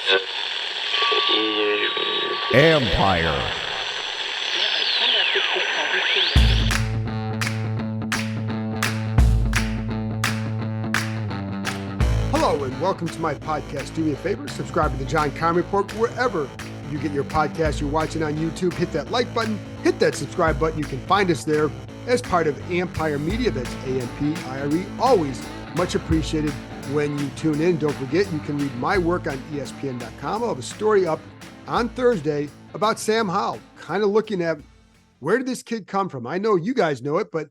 Empire. Hello and welcome to my podcast. Do me a favor, subscribe to the John Keim Report wherever you get your podcast. You're watching on YouTube, hit that like button, hit that subscribe button. You can find us there as part of Empire Media. That's AMPIRE. Always much appreciated when you tune in. Don't forget, you can read my work on ESPN.com. I'll have a story up on Thursday about Sam Howell, kind of looking at where did this kid come from? I know you guys know it, but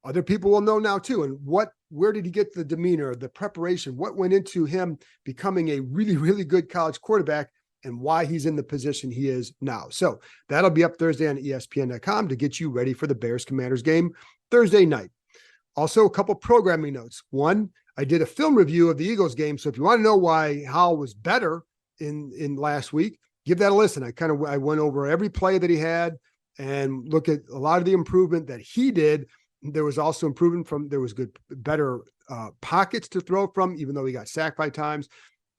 other people will know now too. And where did he get the demeanor, the preparation? What went into him becoming a really, really good college quarterback and why he's in the position he is now? So that'll be up Thursday on ESPN.com to get you ready for the Bears-Commanders game Thursday night. Also, a couple programming notes. One, I did a film review of the Eagles game. So if you want to know why Howell was better in last week, give that a listen. I went over every play that he had and look at a lot of the improvement that he did. There was also improvement there was better pockets to throw from, even though he got sacked 5 times.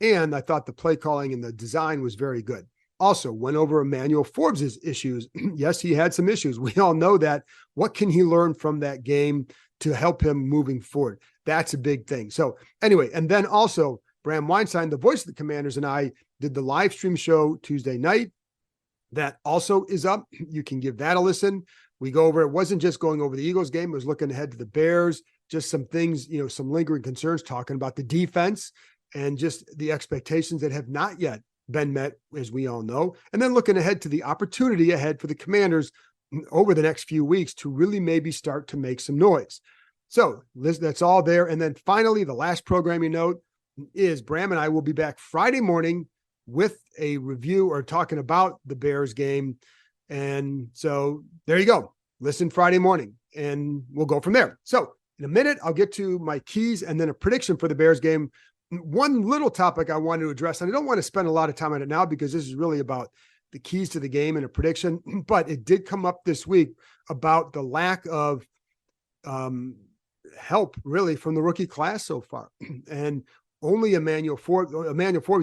And I thought the play calling and the design was very good. Also went over Emmanuel Forbes' issues. Yes, he had some issues. We all know that. What can he learn from that game to help him moving forward? That's a big thing. So anyway, and then also Bram Weinstein, the voice of the Commanders, and I did the live stream show Tuesday night. That also is up. You can give that a listen. We go over, it wasn't just going over the Eagles game. It was looking ahead to the Bears, just some things, some lingering concerns, talking about the defense and just the expectations that have not yet been met, as we all know. And then looking ahead to the opportunity ahead for the Commanders over the next few weeks to really maybe start to make some noise. So that's all there. And then finally, the last programming note is Bram and I will be back Friday morning with a review or talking about the Bears game. And so there you go. Listen Friday morning and we'll go from there. So in a minute, I'll get to my keys and then a prediction for the Bears game. One little topic I wanted to address, and I don't want to spend a lot of time on it now because this is really about the keys to the game and a prediction, but it did come up this week about the lack of help really from the rookie class so far. And only Emmanuel Forbes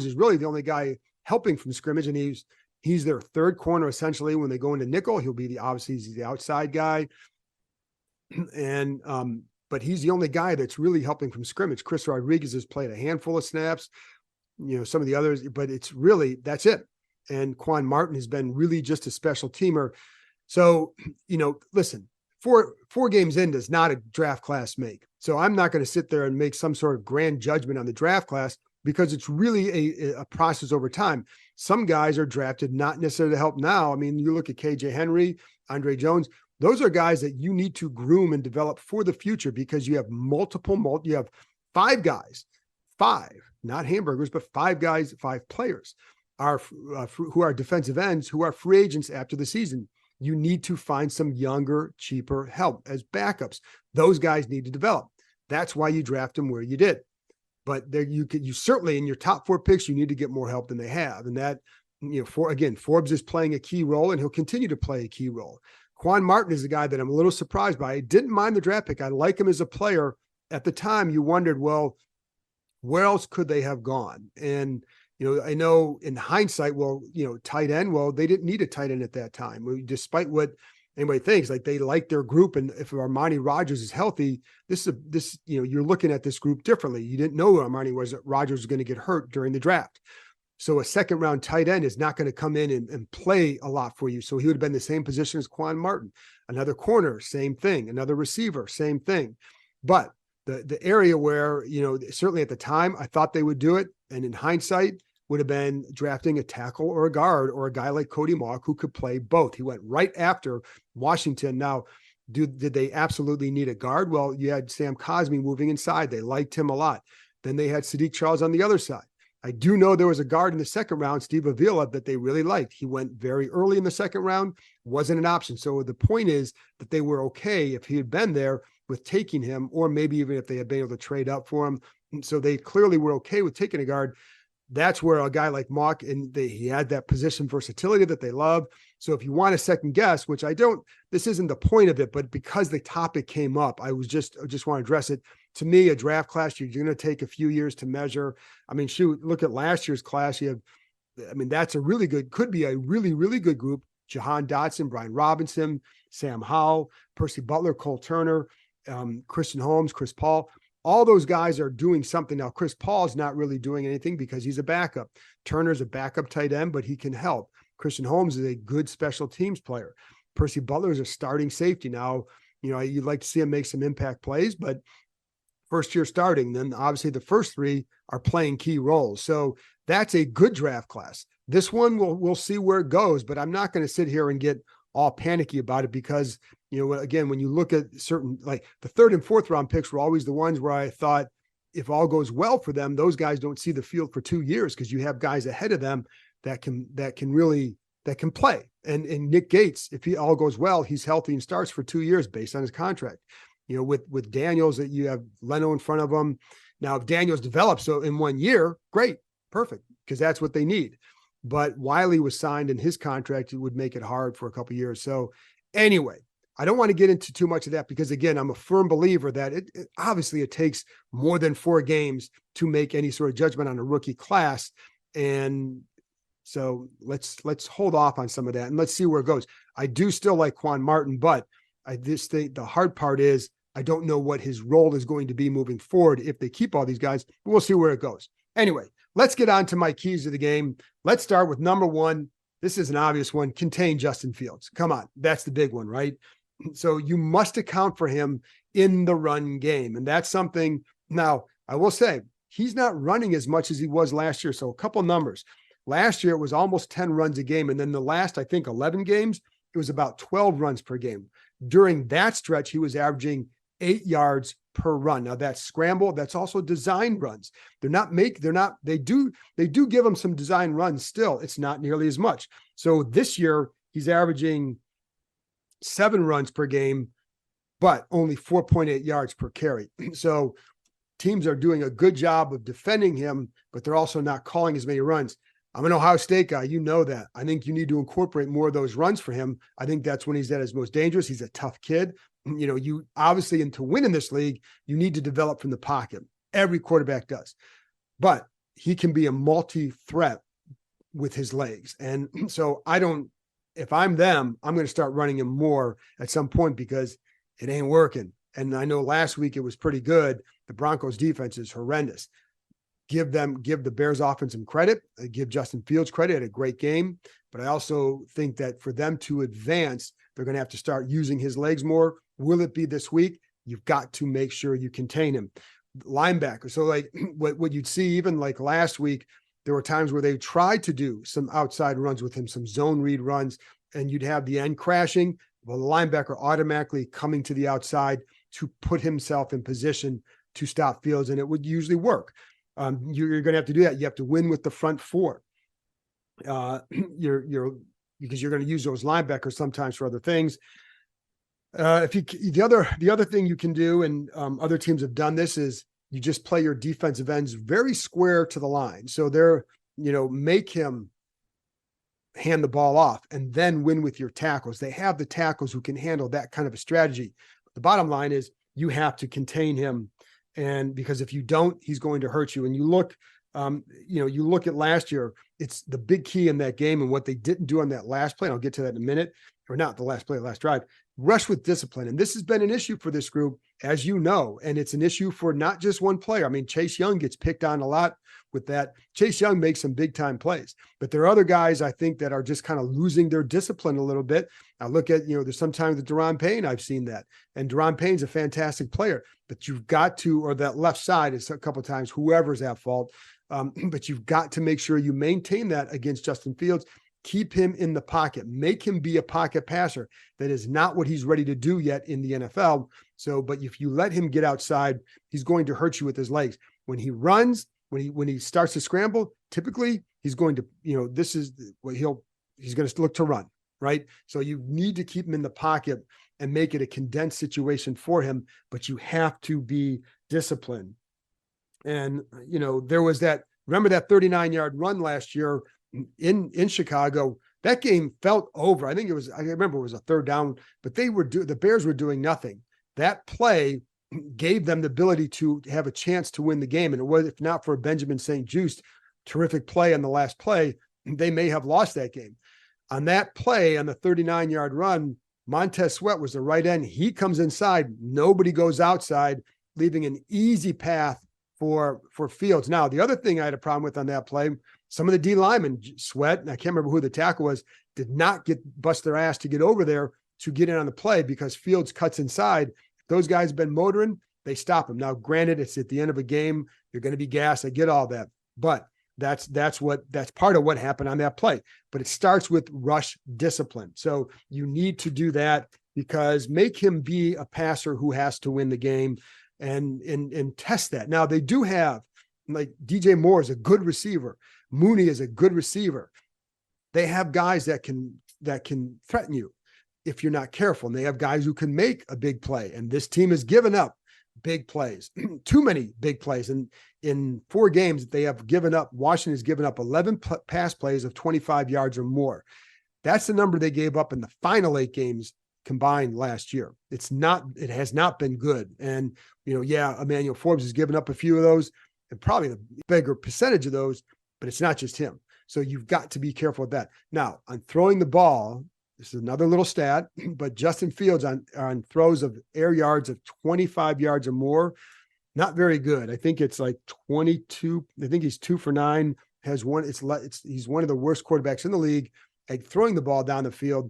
is really the only guy helping from scrimmage, and he's their third corner essentially. When they go into nickel, he's the outside guy. And but he's the only guy that's really helping from scrimmage. Chris Rodriguez has played a handful of snaps, some of the others, but that's it. And Quan Martin has been really just a special teamer. So, listen, four games in does not a draft class make. So I'm not going to sit there and make some sort of grand judgment on the draft class because it's really a process over time. Some guys are drafted not necessarily to help now. I mean, you look at KJ Henry, Andre Jones, those are guys that you need to groom and develop for the future because you have you have 5 guys, not hamburgers, but 5 guys, 5 players who are defensive ends who are free agents after the season. You need to find some younger, cheaper help as backups. Those guys need to develop. That's why you draft them where you did. But there you certainly in your top 4 picks, you need to get more help than they have. And that, Forbes is playing a key role and he'll continue to play a key role. Quan Martin is a guy that I'm a little surprised by. I didn't mind the draft pick. I like him as a player. At the time, you wondered, well, where else could they have gone? And, I know in hindsight, tight end, they didn't need a tight end at that time. Despite what anybody thinks, like they like their group. And if Armani Rogers is healthy, you're looking at this group differently. You didn't know Rogers was going to get hurt during the draft. So a second round tight end is not going to come in and play a lot for you. So he would have been the same position as Quan Martin. Another corner, same thing. Another receiver, same thing. But the area where, certainly at the time, I thought they would do it. And in hindsight, would have been drafting a tackle or a guard or a guy like Cody Mauch who could play both. He went right after Washington. Now, did they absolutely need a guard? Well, you had Sam Cosmi moving inside. They liked him a lot. Then they had Sadiq Charles on the other side. I do know there was a guard in the second round, Steve Avila, that they really liked. He went very early in the second round, wasn't an option. So the point is that they were okay if he had been there with taking him, or maybe even if they had been able to trade up for him. And so they clearly were okay with taking a guard. That's where a guy like Mauch, he had that position versatility that they love. So if you want a second guess, which I don't, this isn't the point of it, but because the topic came up, I just want to address it. to me, a draft class, you're going to take a few years to measure. I mean, shoot, look at last year's class. That's a really good, could be a really, really good group. Jahan Dotson, Brian Robinson, Sam Howell, Percy Butler, Cole Turner, Christian Holmes, Chris Paul. All those guys are doing something. Now, Chris Paul's not really doing anything because he's a backup. Turner's a backup tight end, but he can help. Christian Holmes is a good special teams player. Percy Butler is a starting safety. Now, you'd like to see him make some impact plays, but first year starting, then obviously the first three are playing key roles. So that's a good draft class. This one, we'll see where it goes, but I'm not going to sit here and get all panicky about it because, again, when you look at certain, like the third and fourth round picks were always the ones where I thought if all goes well for them, those guys don't see the field for 2 years because you have guys ahead of them that can play. And Nick Gates, if he all goes well, he's healthy and starts for 2 years based on his contract. With Daniels, that you have Leno in front of him. Now, if Daniels develops so in 1 year, great, perfect, because that's what they need. But Wiley was signed and his contract, it would make it hard for a couple of years. So anyway, I don't want to get into too much of that because, again, I'm a firm believer that it obviously it takes more than 4 games to make any sort of judgment on a rookie class. And so let's hold off on some of that and let's see where it goes. I do still like Quan Martin, but I just think the hard part is I don't know what his role is going to be moving forward if they keep all these guys, but we'll see where it goes. Anyway, let's get on to my keys of the game. Let's start with number 1. This is an obvious one. Contain Justin Fields. Come on. That's the big one, right? So you must account for him in the run game. And that's something. Now, I will say he's not running as much as he was last year. So a couple numbers. Last year, it was almost 10 runs a game. And then the last, I think, 11 games, it was about 12 runs per game. During that stretch, he was averaging 8 yards per run. Now that's scramble. That's also design runs. They do give him some design runs still. It's not nearly as much. So this year he's averaging 7 runs per game, but only 4.8 yards per carry. So teams are doing a good job of defending him, but they're also not calling as many runs. I'm an Ohio State guy. You know that. I think you need to incorporate more of those runs for him. I think that's when he's at his most dangerous. He's a tough kid. You obviously, and to win in this league, you need to develop from the pocket. Every quarterback does. But he can be a multi-threat with his legs. And so if I'm them, I'm going to start running him more at some point because it ain't working. And I know last week it was pretty good. The Broncos defense is horrendous. Give the Bears offense some credit. I give Justin Fields credit. Had a great game, but I also think that for them to advance, they're going to have to start using his legs more. Will it be this week? You've got to make sure you contain him. Linebacker. So like what you'd see even like last week, there were times where they tried to do some outside runs with him, some zone read runs, and you'd have the end crashing. Well, the linebacker automatically coming to the outside to put himself in position to stop Fields, and it would usually work. You're going to have to do that. You have to win with the front 4. Because you're going to use those linebackers sometimes for other things. The other thing you can do, and other teams have done this, is you just play your defensive ends very square to the line. So make him hand the ball off and then win with your tackles. They have the tackles who can handle that kind of a strategy. The bottom line is you have to contain him. And because if you don't, he's going to hurt you. And you look at last year, it's the big key in that game and what they didn't do on that last play. And I'll get to that in a minute, or not the last play, last drive, rush with discipline. And this has been an issue for this group, as you know, and it's an issue for not just one player. I mean, Chase Young gets picked on a lot with that. Chase Young makes some big time plays, but there are other guys I think that are just kind of losing their discipline a little bit. I look at, there's sometimes with Daron Payne, I've seen that. And Daron Payne's a fantastic player, but you've got to, or that left side is a couple of times, whoever's at fault. But you've got to make sure you maintain that against Justin Fields. Keep him in the pocket. Make him be a pocket passer. That is not what he's ready to do yet in the NFL. So, but if you let him get outside, he's going to hurt you with his legs. When he runs, when he starts to scramble, typically he's going to, this is what he's going to look to run, right? So you need to keep him in the pocket and make it a condensed situation for him, but you have to be disciplined. And, there was remember that 39-yard run last year in Chicago. That game felt over. I remember it was a third down, but the Bears were doing nothing. That play gave them the ability to have a chance to win the game. And it was, if not for Benjamin St-Juste, terrific play on the last play, they may have lost that game. On that play, on the 39-yard run, Montez Sweat was the right end. He comes inside. Nobody goes outside, leaving an easy path for Fields. Now, the other thing I had a problem with on that play, some of the D linemen, Sweat, and I can't remember who the tackle was, did not bust their ass to get over there to get in on the play because Fields cuts inside. If those guys have been motoring, they stop him. Now, granted, it's at the end of a game. You're going to be gassed. I get all that. But that's part of what happened on that play. But it starts with rush discipline. So you need to do that, because make him be a passer who has to win the game and test that. Now, they do have, like, DJ Moore is a good receiver. Mooney is a good receiver. They have guys that can threaten you if you're not careful. And they have guys who can make a big play. And this team has given up big plays, too many big plays. And in 4 games they have given up, Washington has given up 11 pass plays of 25 yards or more. That's the number they gave up in the final 8 games combined last year. It has not been good. And, Emmanuel Forbes has given up a few of those, and probably the bigger percentage of those, but it's not just him. So you've got to be careful with that. Now, on throwing the ball, this is another little stat, but Justin Fields on throws of air yards of 25 yards or more, not very good. I think it's like 22. I think he's 2 for 9. Has one. He's one of the worst quarterbacks in the league at throwing the ball down the field.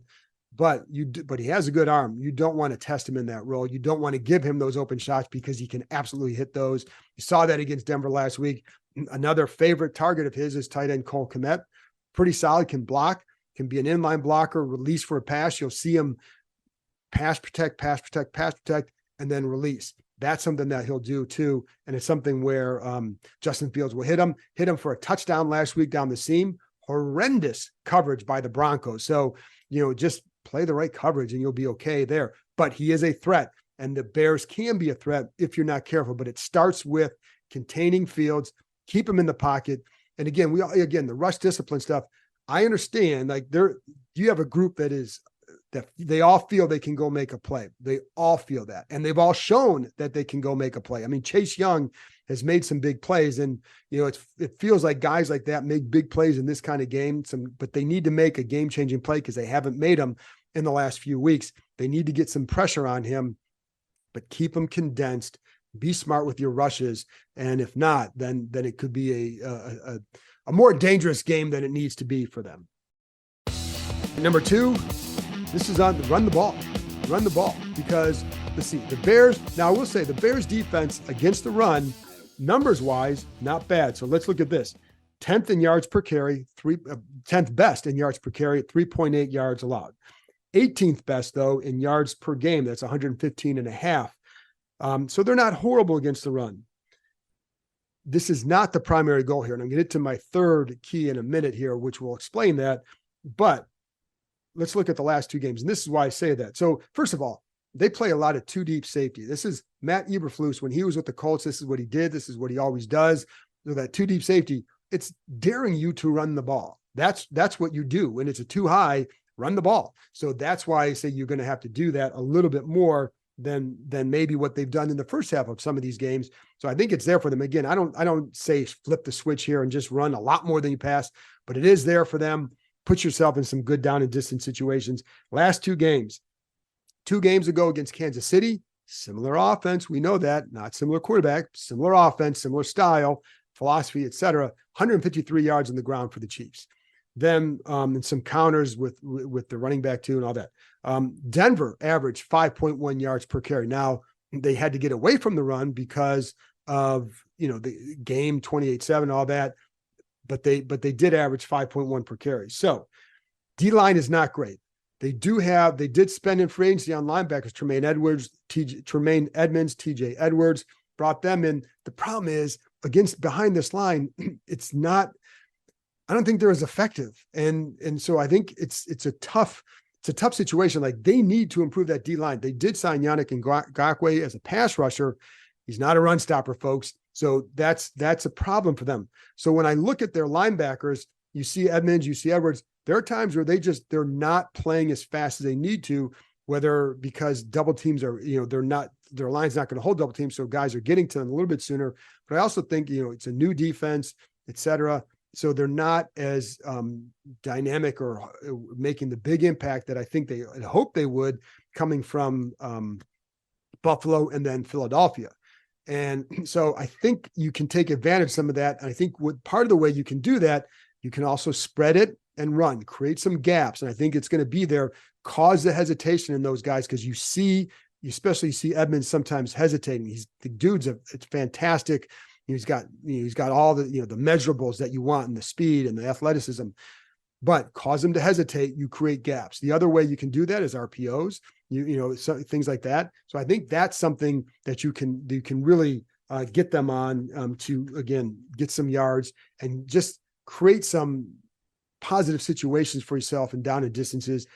But he has a good arm. You don't want to test him in that role. You don't want to give him those open shots, because he can absolutely hit those. You saw that against Denver last week. Another favorite target of his is tight end Cole Kmet. Pretty solid, can block, can be an inline blocker, release for a pass. You'll see him pass protect, and then release. That's something that he'll do too. And it's something where Justin Fields will hit him for a touchdown last week down the seam. Horrendous coverage by the Broncos. So, just play the right coverage and you'll be okay there. But he is a threat, and the Bears can be a threat if you're not careful. But it starts with containing Fields, keep him in the pocket. And again, the rush discipline stuff, I understand, like, you have a group that they all feel they can go make a play. They all feel that. And they've all shown that they can go make a play. I mean, Chase Young has made some big plays, and, it feels like guys like that make big plays in this kind of game. But they need to make a game-changing play, because they haven't made them in the last few weeks. They need to get some pressure on him, but keep him condensed. Be smart with your rushes. And if not, then it could be a more dangerous game than it needs to be for them. Number 2, this is on run the ball. Run the ball, because let's see, the Bears. Now, I will say the Bears defense against the run, numbers wise, not bad. So let's look at this. 10th in yards per carry, 10th best in yards per carry at 3.8 yards allowed. 18th best, though, in yards per game. That's 115 and a half. So they're not horrible against the run. This is not the primary goal here. And I'm going to get to my third key in a minute here, which will explain that. But let's look at the last 2 games. And this is why I say that. So first of all, they play a lot of 2 deep safety. This is Matt Eberflus. When he was with the Colts, this is what he did. This is what he always does. So that 2 deep safety, it's daring you to run the ball. That's what you do. When it's a 2 high, run the ball. So that's why I say you're going to have to do that a little bit more than maybe what they've done in the first half of some of these games. So I think it's there for them. Again, I don't say flip the switch here and just run a lot more than you pass, but it is there for them. Put yourself in some good down and distance situations. Last 2 games. 2 games ago against Kansas City, similar offense. We know that. Not similar quarterback, similar offense, similar style, philosophy, etc. 153 yards on the ground for the Chiefs. Then and some counters with the running back too and all that. Denver averaged 5.1 yards per carry. Now, they had to get away from the run because of, the game 28-7, all that. But they did average 5.1 per carry. So D-line is not great. They did spend in free agency on linebackers, Tremaine Edmonds, TJ Edwards, brought them in. The problem is, behind this line, I don't think they're as effective. And so I think it's a tough situation. Like, they need to improve that D-line. They did sign Yannick Ngakoue as a pass rusher. He's not a run stopper, folks. So that's a problem for them. So when I look at their linebackers, you see Edmonds, you see Edwards, there are times where they're not playing as fast as they need to, whether because double teams are, they're not their line's not going to hold double teams, so guys are getting to them a little bit sooner. But I also think, it's a new defense, et cetera. So they're not as dynamic or making the big impact that I think they hope they would, coming from Buffalo and then Philadelphia. And so I think you can take advantage of some of that. And I think what part of the way you can do that, you can also spread it and run, create some gaps. And I think it's going to be there, cause the hesitation in those guys, because you especially see Edmonds sometimes hesitating. The dude's it's fantastic. He's got all the, the measurables that you want, and the speed and the athleticism, but cause them to hesitate. You create gaps. The other way you can do that is RPOs, so things like that. So I think that's something that you can really get them on, to, again, get some yards and just create some positive situations for yourself and down and distances.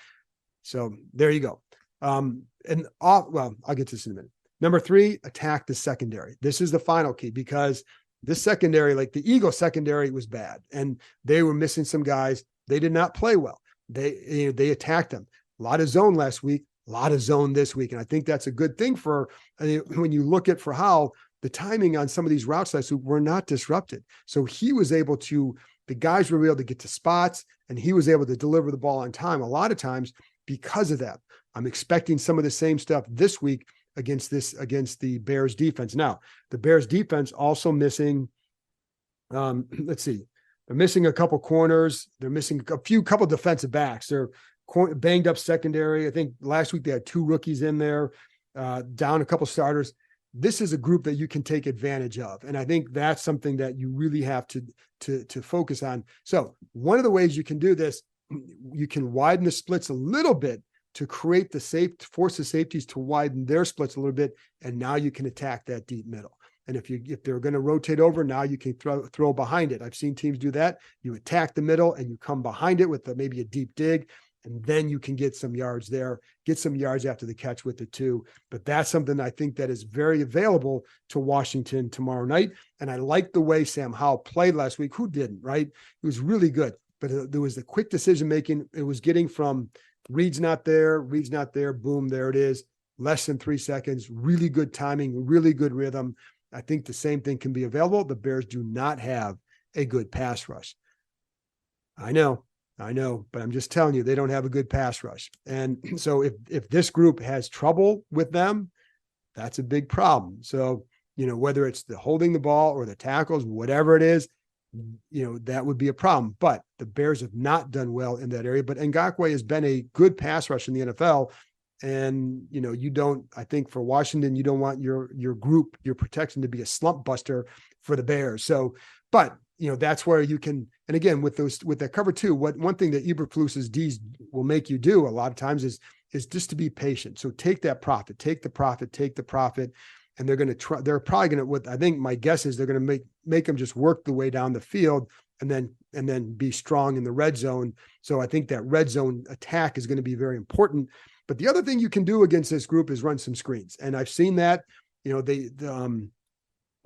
So there you go. I'll get to this in a minute. Number 3, attack the secondary. This is the final key, because this secondary, like the Eagles secondary, was bad, and they were missing some guys. They did not play well. They attacked them. A lot of zone last week, a lot of zone this week. And I think that's a good thing when you look at for how the timing on some of these routes last week were not disrupted. So the guys were able to get to spots, and he was able to deliver the ball on time a lot of times because of that. I'm expecting some of the same stuff this week against the Bears defense. Now, the Bears defense also missing, let's see, they're missing a couple corners. They're missing a couple defensive backs. They're banged up secondary. I think last week they had 2 rookies in there, down a couple starters. This is a group that you can take advantage of. And I think that's something that you really have to focus on. So one of the ways you can do this, you can widen the splits a little bit to create force the safeties to widen their splits a little bit. And now you can attack that deep middle. And if they're going to rotate over, now you can throw behind it. I've seen teams do that. You attack the middle and you come behind it with maybe a deep dig, and then you can get some yards there, get some yards after the catch with it too. But that's something I think that is very available to Washington tomorrow night. And I like the way Sam Howell played last week. Who didn't, right? It was really good. But there was the quick decision-making. It was getting from Reed's not there, boom, there it is. Less than 3 seconds, really good timing, really good rhythm. I think the same thing can be available. The Bears do not have a good pass rush. I know, but I'm just telling you, they don't have a good pass rush. And so if this group has trouble with them, that's a big problem. So, whether it's the holding the ball or the tackles, whatever it is, that would be a problem. But the Bears have not done well in that area. But Ngakoue has been a good pass rush in the NFL. And, I think for Washington, you don't want your group, your protection to be a slump buster for the Bears. So, but, that's where you can, and again, with that cover 2, one thing that Eberflus's D's will make you do a lot of times is just to be patient. So take the profit. And they're going to try, they're probably going to, what I think my guess is they're going to make them just work the way down the field and then be strong in the red zone. So I think that red zone attack is going to be very important. But the other thing you can do against this group is run some screens. And I've seen that, the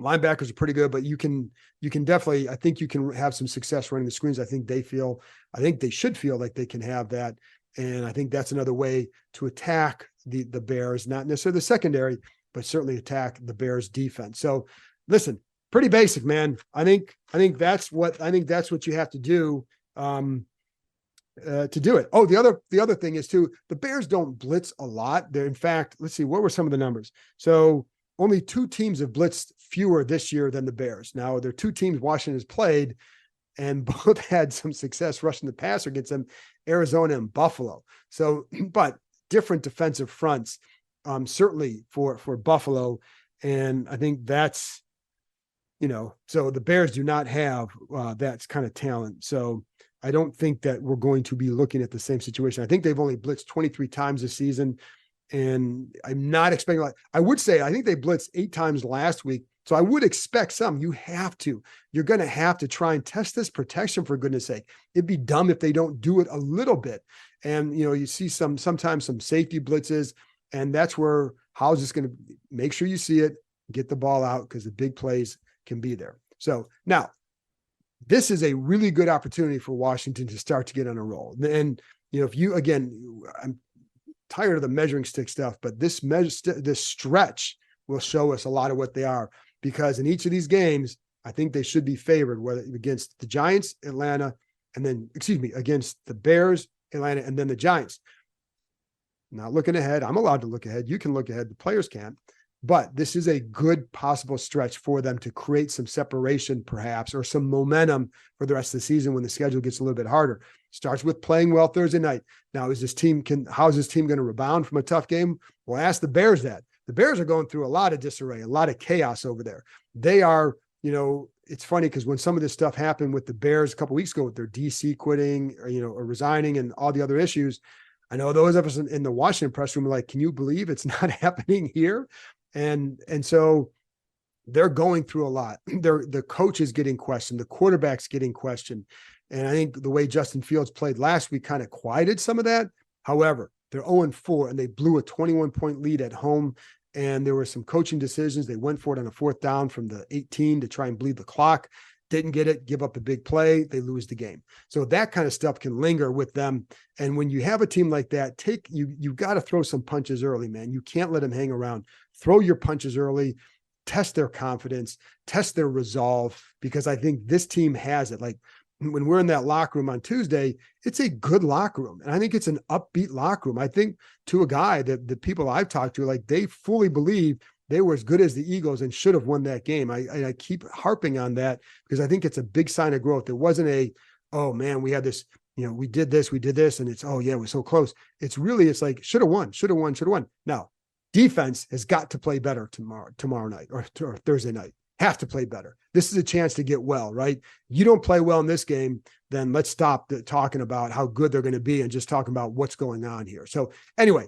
linebackers are pretty good, but you can definitely, I think you can have some success running the screens. I think they should feel like they can have that. And I think that's another way to attack the Bears, not necessarily the secondary, but certainly attack the Bears defense. So listen, pretty basic, man. I think that's what you have to do to do it. Oh, the other thing is too, the Bears don't blitz a lot. They're, in fact, let's see, what were some of the numbers? So only 2 teams have blitzed fewer this year than the Bears. Now there are 2 teams Washington has played, and both had some success rushing the passer against them, Arizona and Buffalo. So, but different defensive fronts. Certainly for Buffalo. And I think that's, so the Bears do not have that kind of talent. So I don't think that we're going to be looking at the same situation. I think they've only blitzed 23 times this season. And I'm not expecting, I would say, I think they blitzed 8 times last week. So I would expect some. You're going to have to try and test this protection, for goodness sake. It'd be dumb if they don't do it a little bit. And, you see sometimes some safety blitzes. And that's where Howell's just going to make sure you see it, get the ball out, because the big plays can be there. So now this is a really good opportunity for Washington to start to get on a roll. And, if you, again, tired of the measuring stick stuff, but this stretch will show us a lot of what they are, because in each of these games, I think they should be favored, whether against the Giants, Atlanta, and then, against the Bears, Atlanta, and then the Giants. Not looking ahead. I'm allowed to look ahead. You can look ahead. The players can't. But this is a good possible stretch for them to create some separation, perhaps, or some momentum for the rest of the season when the schedule gets a little bit harder. Starts with playing well Thursday night. Now, how is this team going to rebound from a tough game? Well, ask the Bears that. The Bears are going through a lot of disarray, a lot of chaos over there. They are, it's funny because when some of this stuff happened with the Bears a couple of weeks ago with their DC quitting or resigning and all the other issues, I know those of us in the Washington press room are like, can you believe it's not happening here? And so they're going through a lot. The coach is getting questioned. The quarterback's getting questioned. And I think the way Justin Fields played last week kind of quieted some of that. However, they're 0-4 and they blew a 21-point lead at home. And there were some coaching decisions. They went for it on a 4th down from the 18 to try and bleed the clock. Didn't get it, give up a big play, they lose the game. So that kind of stuff can linger with them. And when you have a team like that, you got to throw some punches early, man. You can't let them hang around. Throw your punches early, test their confidence, test their resolve, because I think this team has it. Like when we're in that locker room on Tuesday, it's a good locker room. And I think it's an upbeat locker room. I think to a guy that the people I've talked to, like they fully believe they were as good as the Eagles and should have won that game. I keep harping on that because I think it's a big sign of growth. It wasn't oh man, we had this, we did this, and it's, oh yeah, we're so close. It's like, should have won. Now, defense has got to play better tomorrow night or Thursday night. Have to play better. This is a chance to get well, right? You don't play well in this game, then let's stop talking about how good they're going to be and just talking about what's going on here. So anyway,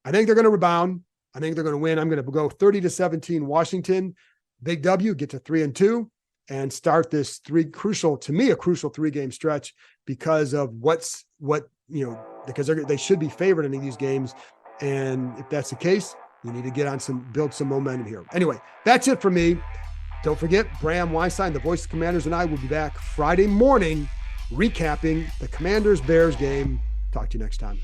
I think they're going to rebound. I think they're going to win. I'm going to go 30-17 Washington. Big W, get to 3-2 and start this a crucial 3-game stretch because of because they should be favored in these games. And if that's the case, you need to build some momentum here. Anyway, that's it for me. Don't forget, Bram Weinstein, the voice of the Commanders, and I will be back Friday morning recapping the Commanders-Bears game. Talk to you next time.